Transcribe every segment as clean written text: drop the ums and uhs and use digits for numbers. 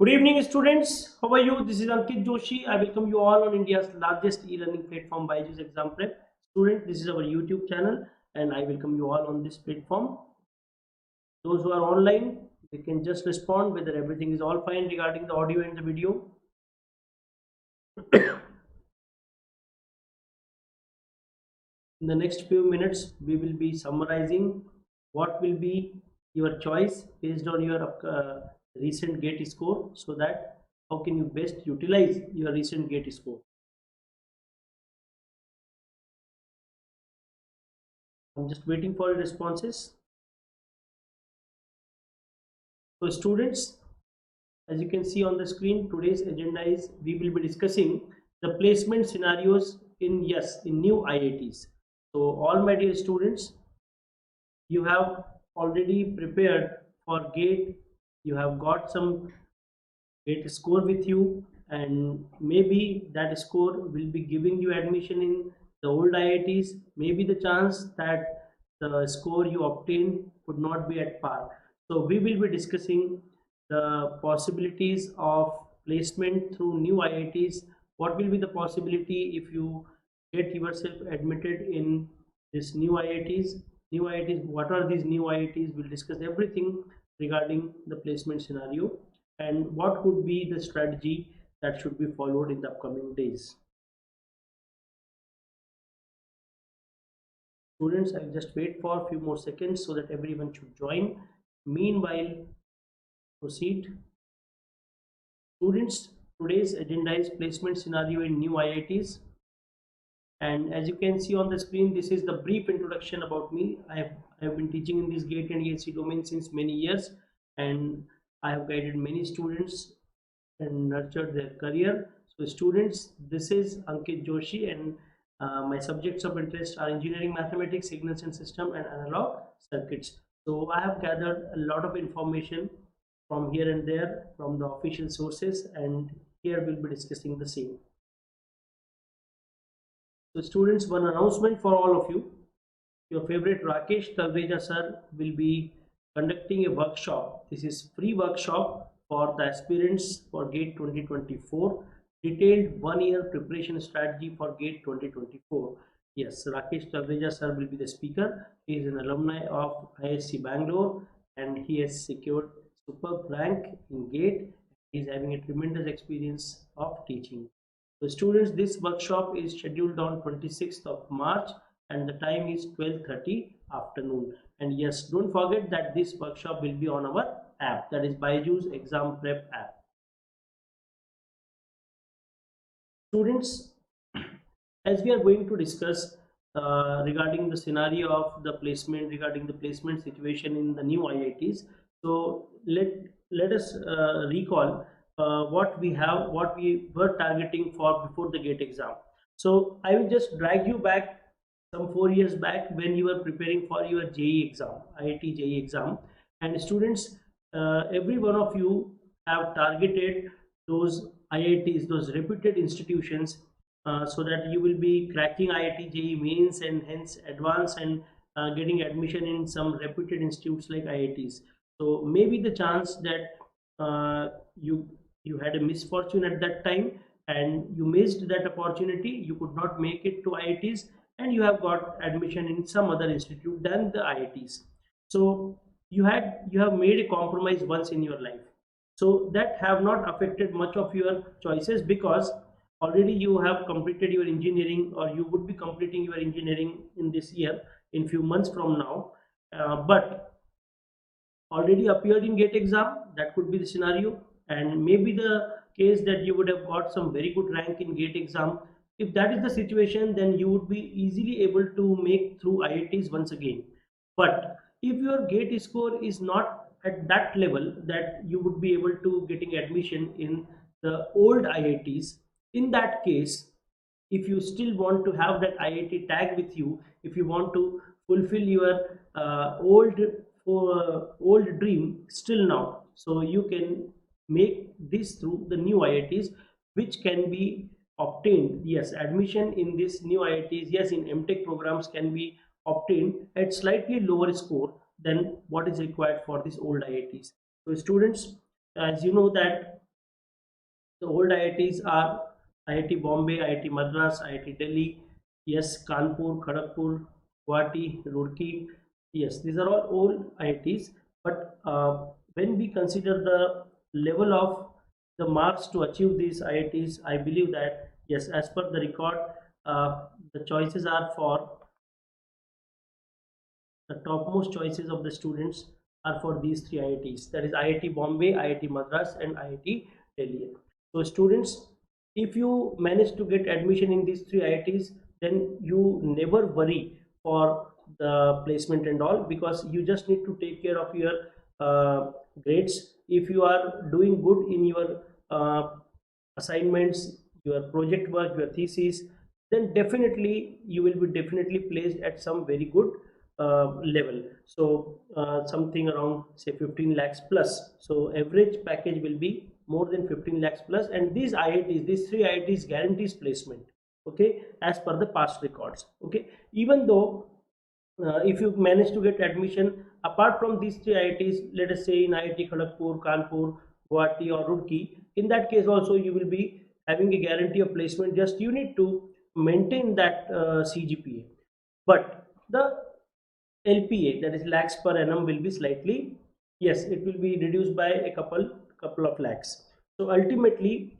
Good evening, students. How are you? This is Ankit Joshi. I welcome you all on India's largest e-learning platform, BYJU'S Exam Prep. Students, this is our YouTube channel, and I welcome you all on this platform. Those who are online, they can just respond whether everything is all fine regarding the audio and the video. In the next few minutes, we will be summarizing what will be your choice based on your recent GATE score, so that how can you best utilize your recent GATE score. I'm just waiting for your responses. So students, as you can see on the screen, today's agenda is we will be discussing the placement scenarios in new IITs. So all my dear students, you have already prepared for GATE, you have got some GATE score with you, and maybe that score will be giving you admission in the old IITs. Maybe the chance that the score you obtain would not be at par. So we will be discussing the possibilities of placement through new IITs. What will be the possibility if you get yourself admitted in this new IITs? New IITs, what are these new IITs? We'll discuss everything regarding the placement scenario and what could be the strategy that should be followed in the upcoming days. Students, I'll just wait for a few more seconds so that everyone should join. Meanwhile, proceed. Students, today's agenda is placement scenario in new IITs. And as you can see on the screen, this is the brief introduction about me. I have been teaching in this GATE and ESE domain since many years, and I have guided many students and nurtured their career. So students, this is Ankit Joshi, and my subjects of interest are engineering, mathematics, signals and system, and analog circuits. So I have gathered a lot of information from here and there from the official sources, and here we'll be discussing the same. So students, one announcement for all of you. Your favorite Rakesh Talreja sir will be conducting a workshop. This is free workshop for the aspirants for GATE 2024. Detailed 1-year preparation strategy for GATE 2024. Yes, Rakesh Talreja sir will be the speaker. He is an alumni of ISC Bangalore and he has secured superb rank in GATE. He is having a tremendous experience of teaching. So students, this workshop is scheduled on 26th of March and the time is 12:30 afternoon. And yes, don't forget that this workshop will be on our app, that is BYJU'S Exam Prep app. Students, as we are going to discuss regarding the scenario of the placement, regarding the placement situation in the new IITs, so let us recall what we were targeting for before the GATE exam. So I will just drag you back some 4 years back when you were preparing for your JEE exam, IIT JEE exam, and students, every one of you have targeted those IITs, those reputed institutions, so that you will be cracking IIT JEE mains and hence advance and getting admission in some reputed institutes like IITs. So maybe the chance that you had a misfortune at that time and you missed that opportunity, you could not make it to IITs and you have got admission in some other institute than the IITs. So you have made a compromise once in your life, so that have not affected much of your choices because already you have completed your engineering, or you would be completing your engineering in this year, in few months from now, but already appeared in GATE exam. That could be the scenario, and maybe the case that you would have got some very good rank in GATE exam. If that is the situation, then you would be easily able to make through IITs once again. But if your GATE score is not at that level that you would be able to getting admission in the old IITs, in that case, if you still want to have that IIT tag with you, if you want to fulfill your old dream still now, so you can make this through the new IITs, which can be obtained. Yes, admission in this new IITs, yes, in MTech programs can be obtained at slightly lower score than what is required for these old IITs. So students, as you know that The old IITs are IIT Bombay, IIT Madras, IIT Delhi, yes, Kanpur, Kharagpur, Guwahati, Roorkee. Yes, these are all old IITs. But when we consider the level of the marks to achieve these IITs, I believe that yes, as per the record, the choices are for the topmost choices of the students are for these three IITs, that is IIT Bombay, IIT Madras and IIT Delhi. So students, if you manage to get admission in these three IITs, then you never worry for the placement and all, because you just need to take care of your grades. If you are doing good in your assignments, your project work, your thesis, then definitely you will be definitely placed at some very good level. So something around say 15 lakhs plus. So average package will be more than 15 lakhs plus, and these IITs, these three IITs guarantees placement, okay, as per the past records. Okay, even though if you manage to get admission apart from these three IITs, let us say in IIT Kharagpur, Kanpur, Guwahati or Roorkee, in that case also you will be having a guarantee of placement. Just you need to maintain that CGPA, but the LPA, that is lakhs per annum, will be slightly, yes, it will be reduced by a couple of lakhs. So ultimately,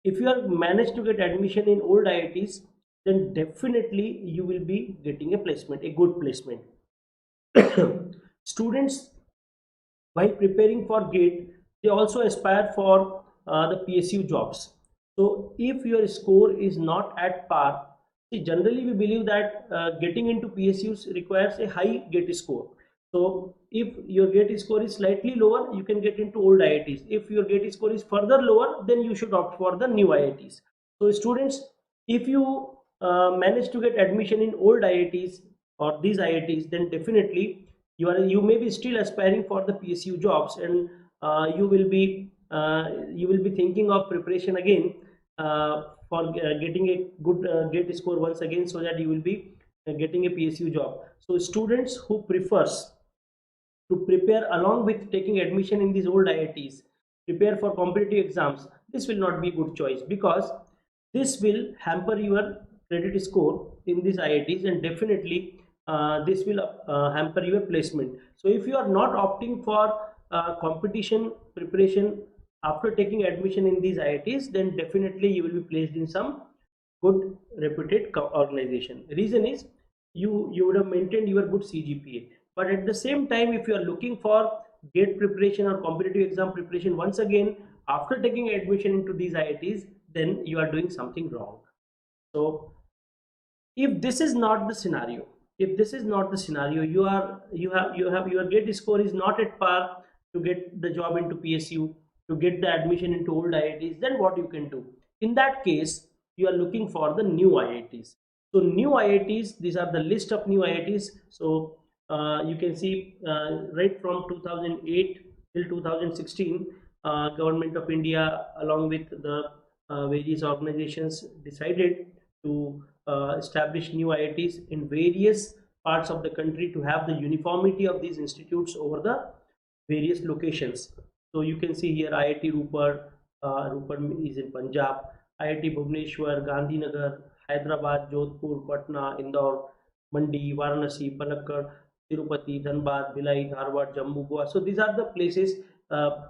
if you are managed to get admission in old IITs, then definitely you will be getting a placement, a good placement. Students, while preparing for GATE, they also aspire for the PSU jobs. So if your score is not at par, see, generally we believe that getting into PSUs requires a high GATE score. So if your GATE score is slightly lower, you can get into old IITs. If your GATE score is further lower, then you should opt for the new IITs. So students, if you manage to get admission in old IITs or these IITs, then definitely you may be still aspiring for the PSU jobs, and you will be thinking of preparation again for getting a good GATE score once again, so that you will be getting a PSU job. So students who prefers to prepare along with taking admission in these old IITs, prepare for competitive exams, this will not be a good choice, because this will hamper your credit score in these IITs, and definitely this will hamper your placement. So if you are not opting for competition preparation after taking admission in these IITs, then definitely you will be placed in some good reputed organization. Reason is you would have maintained your good CGPA. But at the same time, if you are looking for GATE preparation or competitive exam preparation once again after taking admission into these IITs, then you are doing something wrong. So if this is not the scenario, if this is not the scenario, you have your GATE score is not at par to get the job into PSU, to get the admission into old IITs, then what you can do? In that case, you are looking for the new IITs. So new IITs, these are the list of new IITs. So you can see right from 2008 till 2016, government of India along with the various organizations decided to establish new IITs in various parts of the country to have the uniformity of these institutes over the various locations. So you can see here IIT Rupert is in Punjab, IIT Bhubaneswar, Gandhinagar, Hyderabad, Jodhpur, Patna, Indore, Mandi, Varanasi, Palakkad, Tirupati, Dhanbad, Bhilai, Dharwad, Jammu, Goa. So these are the places.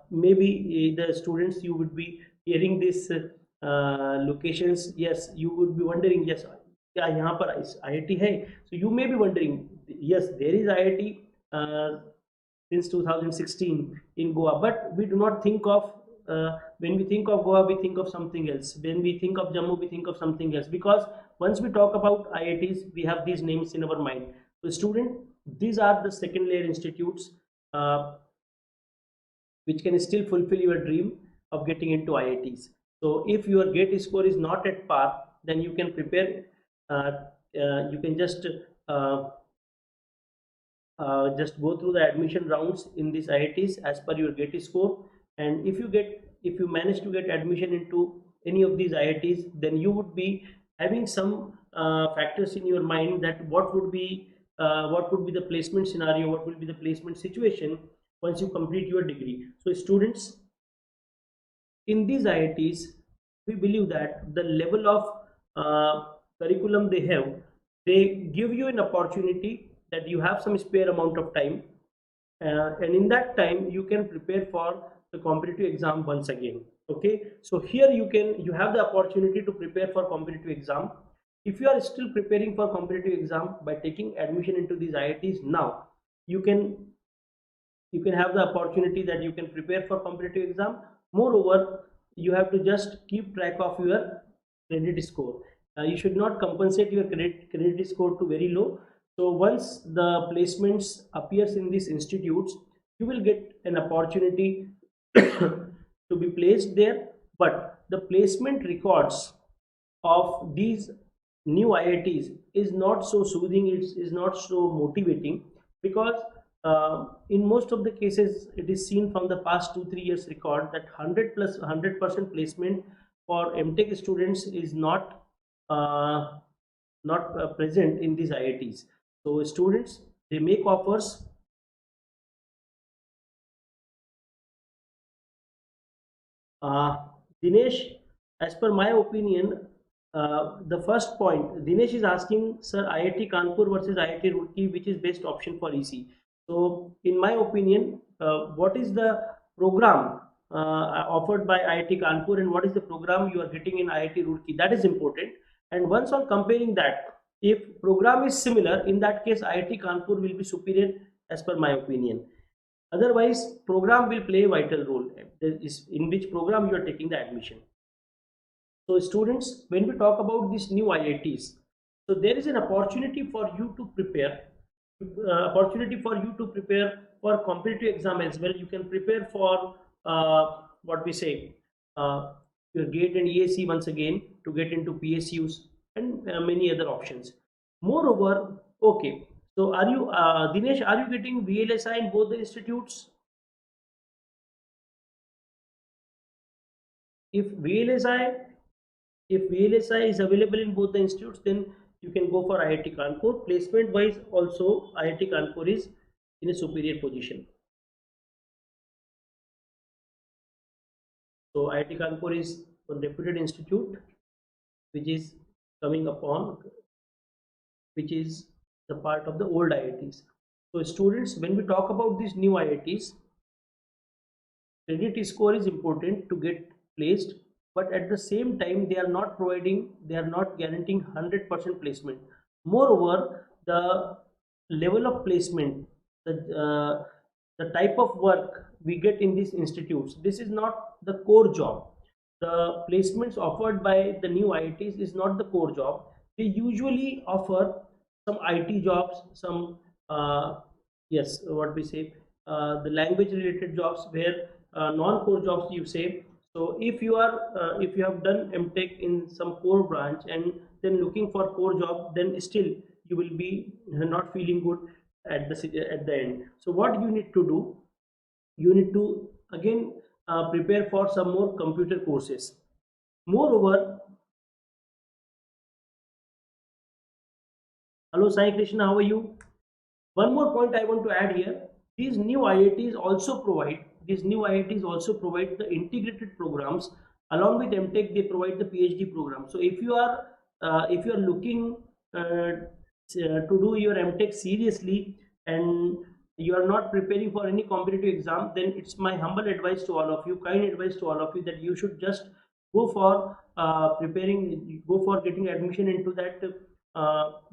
Maybe the students, you would be hearing these locations. Yes, you would be wondering, yes, क्या यहाँ पर IIT है? So you may be wondering, yes, there is IIT since 2016 in Goa, but we do not think of when we think of Goa, we think of something else. When we think of Jammu, we think of something else, because once we talk about IITs, we have these names in our mind. So student, these are the second layer institutes which can still fulfill your dream of getting into IITs. So if your GATE score is not at par, then you can prepare, you can just go through the admission rounds in these IITs as per your GATE score. And if you manage to get admission into any of these IITs, then you would be having some factors in your mind that what would be the placement scenario, what will be the placement situation once you complete your degree. So students, in these IITs, we believe that the level of curriculum they have, they give you an opportunity that you have some spare amount of time, and in that time you can prepare for the competitive exam once again. Okay, so here you have the opportunity to prepare for competitive exam. If you are still preparing for competitive exam by taking admission into these IITs now, you can have the opportunity that you can prepare for competitive exam. Moreover, you have to just keep track of your credit score. You should not compensate your credit score to very low. So once the placements appears in these institutes, you will get an opportunity to be placed there. But the placement records of these new IITs is not so soothing, it is not so motivating, because in most of the cases it is seen from the past 2-3 years record that 100% placement for MTech students is uh, not present in these IITs. So students, they make offers. Uh, Dinesh, as per my opinion, the first point, Dinesh is asking, sir, IIT Kanpur versus IIT Roorkee, which is best option for EC? So, in my opinion, what is the program offered by IIT Kanpur and what is the program you are getting in IIT Roorkee? That is important. And once on comparing that, if program is similar, in that case, IIT Kanpur will be superior as per my opinion. Otherwise, program will play a vital role. There is in which program you are taking the admission. So students, when we talk about these new IITs, so there is an opportunity for you to prepare, for competitive exam as well. You can prepare for what we say, your GATE and ESE once again to get into PSUs and many other options. Moreover, okay. So are you, Dinesh? Are you getting VLSI in both the institutes? If VLSI if VLSI is available in both the institutes, then you can go for IIT Kanpur. Placement wise also, IIT Kanpur is in a superior position. So IIT Kanpur is a reputed institute which is coming upon, which is the part of the old IITs. So students, when we talk about these new IITs, credit score is important to get placed, but at the same time they are not guaranteeing 100% placement. Moreover, the level of placement, the type of work we get in these institutes, this is not the core job. The placements offered by the new IITs is not the core job. They usually offer some IT jobs, some yes, what we say, the language related jobs, where non-core jobs you say. So if you have done MTech in some core branch and then looking for core job, then still you will be not feeling good at the end. So what you need to do, you need to again prepare for some more computer courses. Moreover, hello Sai Krishna, how are you? One more point I want to add here. These new IITs also provide the integrated programs. Along with MTech, they provide the PhD program. So if you are looking to do your MTech seriously and you are not preparing for any competitive exam, then it's my humble advice to all of you, kind advice to all of you, that you should just go for getting admission into that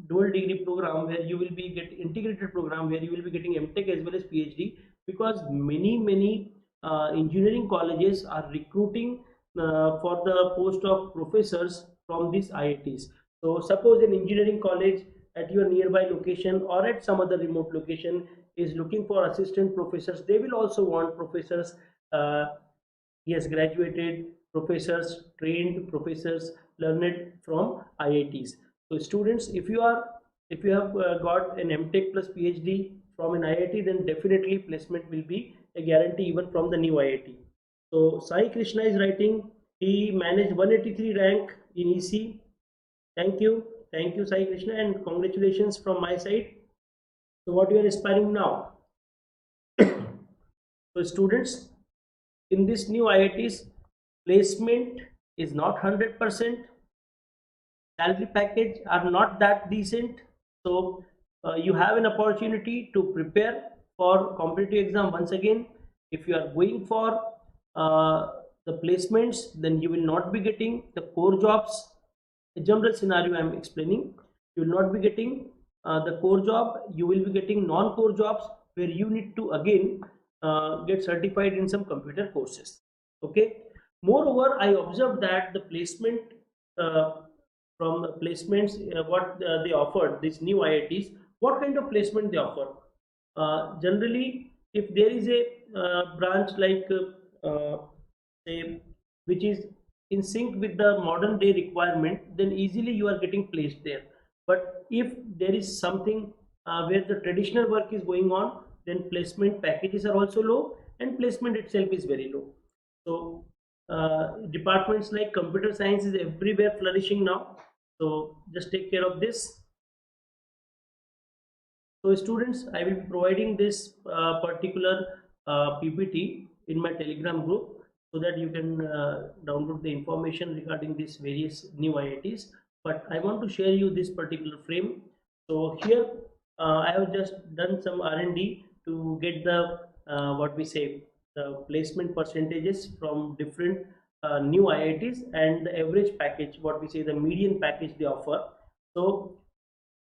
dual degree program, where you will be get integrated program, where you will be getting MTech as well as PhD, because many engineering colleges are recruiting for the post of professors from these IITs. So suppose an engineering college at your nearby location or at some other remote location is looking for assistant professors, they will also want professors, yes, graduated professors, trained professors, learned from IITs. So students, if you have got an MTech plus PhD from an IIT, then definitely placement will be a guarantee even from the new IIT. So Sai Krishna is writing, he managed 183 rank in EC. Thank you Sai Krishna, and congratulations from my side. So what you are aspiring now? So students, in this new IITs, placement is not 100%, salary package are not that decent. So you have an opportunity to prepare for competitive exam once again. If you are going for the placements, then you will not be getting the core jobs. A general scenario I am explaining. You will not be getting the core job. You will be getting non-core jobs where you need to again get certified in some computer courses. Okay. Moreover, I observed that the placement, uh, from placements, what they offered, these new IITs, what kind of placement they offer. Generally, if there is a branch like say, which is in sync with the modern day requirement, then easily you are getting placed there. But if there is something where the traditional work is going on, then placement packages are also low and placement itself is very low. So departments like computer science is everywhere flourishing now. So just take care of this. So students, I will be providing this particular PPT in my Telegram group so that you can download the information regarding these various new IITs. But I want to share you this particular frame. So here I have just done some R&D to get the what we say, the placement percentages from different new IITs and the average package, what we say the median package they offer. So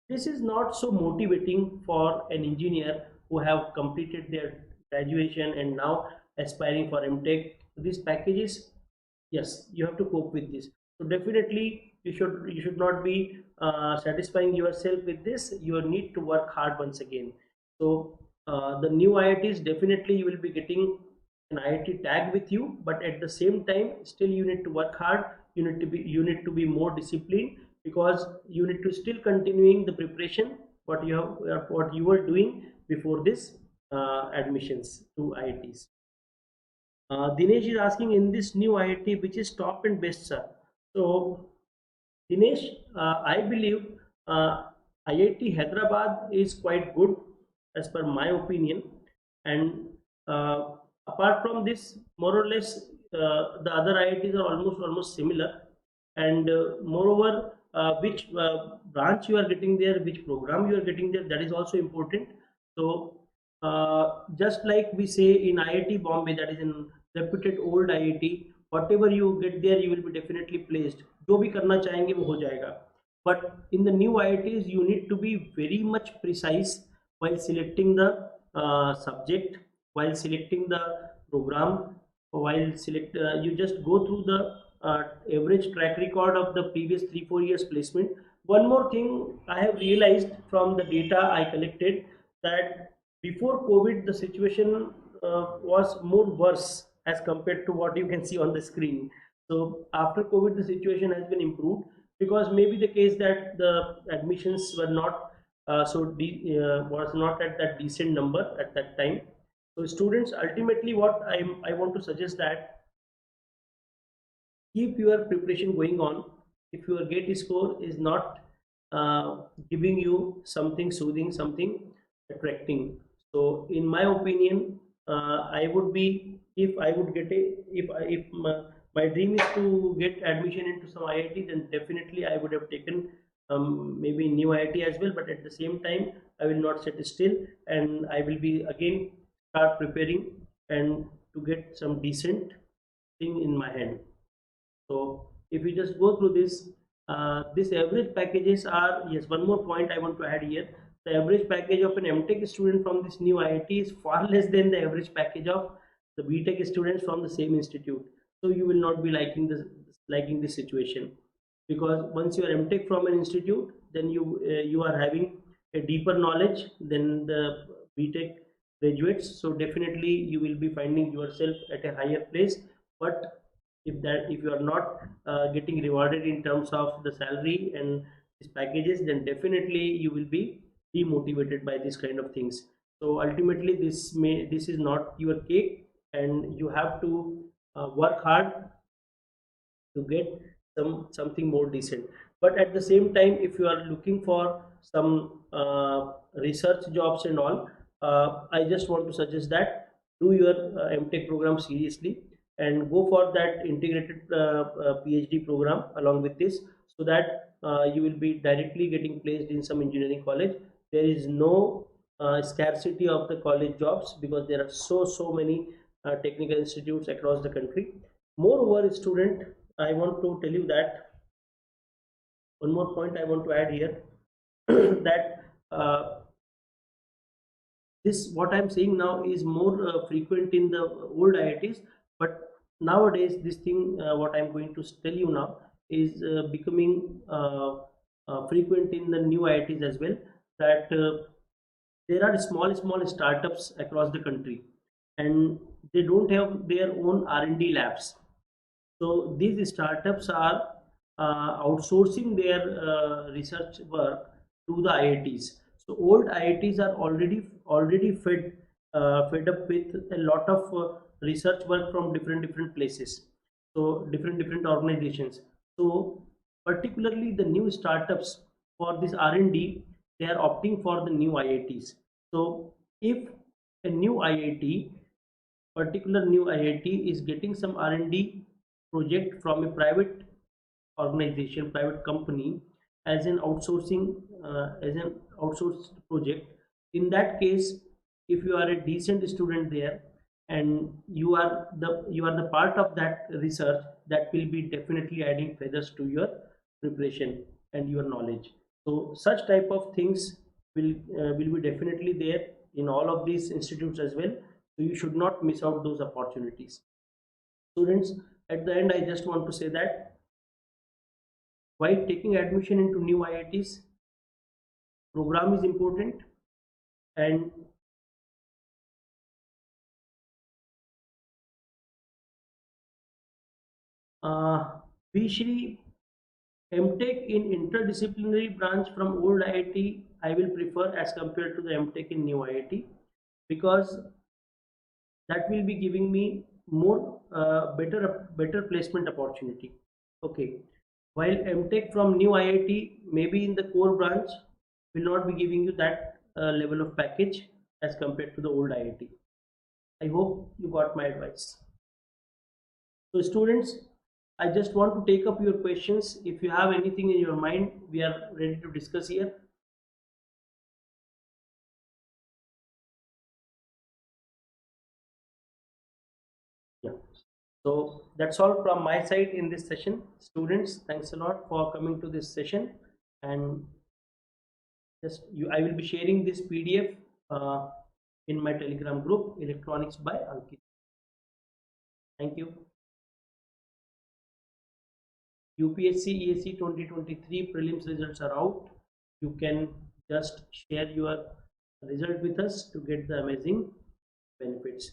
this is not so motivating for an engineer who have completed their graduation and now aspiring for MTech. These packages, yes, you have to cope with this. So definitely you should not be satisfying yourself with this. You need to work hard once again. So the new IITs, definitely you will be getting an IIT tag with you, but at the same time still you need to work hard. You need to be more disciplined, because you need to still continuing the preparation what you were doing before this admissions to IITs. Dinesh is asking, in this new IIT, which is top and best, sir? So, Dinesh, I believe IIT Hyderabad is quite good as per my opinion, and apart from this, more or less, the other IITs are almost similar, and moreover, which branch you are getting there, which program you are getting there, that is also important. So, just like we say in IIT Bombay, that is in reputed old IIT, whatever you get there, you will be definitely placed. जो भी करना चाहेंगे वो हो जाएगा. But in the new IITs, you need to be very much precise while selecting the subject, while selecting the program, while you just go through the average track record of the previous 3-4 years placement. One more thing I have realized from the data I collected, that before COVID the situation was more worse as compared to what you can see on the screen. So after COVID the situation has been improved, because maybe the case that the admissions were not was not at that decent number at that time. So students, ultimately what I want to suggest, that keep your preparation going on. If your gate score is not giving you something soothing, something attracting, so in my opinion, I would be, if I would get a, if my dream is to get admission into some IIT, then definitely I would have taken maybe new IIT as well. But at the same time, I will not sit still, and I will be again start preparing and to get some decent thing in my hand. So if we just go through this, this average packages are, yes, one more point I want to add here. The average package of an MTech student from this new IIT is far less than the average package of the BTech students from the same institute. So you will not be liking this situation, because once you are MTech from an institute, then you are having a deeper knowledge than the BTech graduates. So definitely you will be finding yourself at a higher place. But if you are not getting rewarded in terms of the salary and these packages, then definitely you will be demotivated by these kind of things. So ultimately this is not your cake, and you have to work hard to get something more decent. But at the same time, if you are looking for some research jobs and all, I just want to suggest that do your MTech program seriously. and go for that integrated PhD program along with this, so that you will be directly getting placed in some engineering college. There is no scarcity of the college jobs, because there are so many technical institutes across the country. Moreover, student, I want to tell you that one more point I want to add here, that this what I'm saying now is more frequent in the old IITs, but nowadays this thing what I'm going to tell you now is becoming frequent in the new IITs as well, that there are small startups across the country, and they don't have their own R&D labs. So these startups are outsourcing their research work to the IITs. So old IITs are already fed up with a lot of research work from different places, so different organizations. So particularly the new startups for this R&D, they are opting for the new IITs. So if a new IIT, particular new IIT, is getting some R&D project from a private organization, private company, as an outsourced project, in that case, if you are a decent student there, and you are the part of that research, that will be definitely adding feathers to your preparation and your knowledge. So such type of things will be definitely there in all of these institutes as well. So you should not miss out those opportunities. Students, at the end, I just want to say that while taking admission into new IITs, program is important, and BShree MTech in interdisciplinary branch from old IIT, I will prefer as compared to the MTech in new IIT, because that will be giving me more better placement opportunity. Okay, while MTech from new IIT, maybe in the core branch, will not be giving you that level of package as compared to the old IIT. I hope you got my advice. So students, I just want to take up your questions. If you have anything in your mind, we are ready to discuss here. Yeah. So that's all from my side in this session. Students, thanks a lot for coming to this session. And just I will be sharing this PDF in my Telegram group, Electronics by Ankit. Thank you. UPSC ESE 2023 prelims results are out. You can just share your result with us to get the amazing benefits.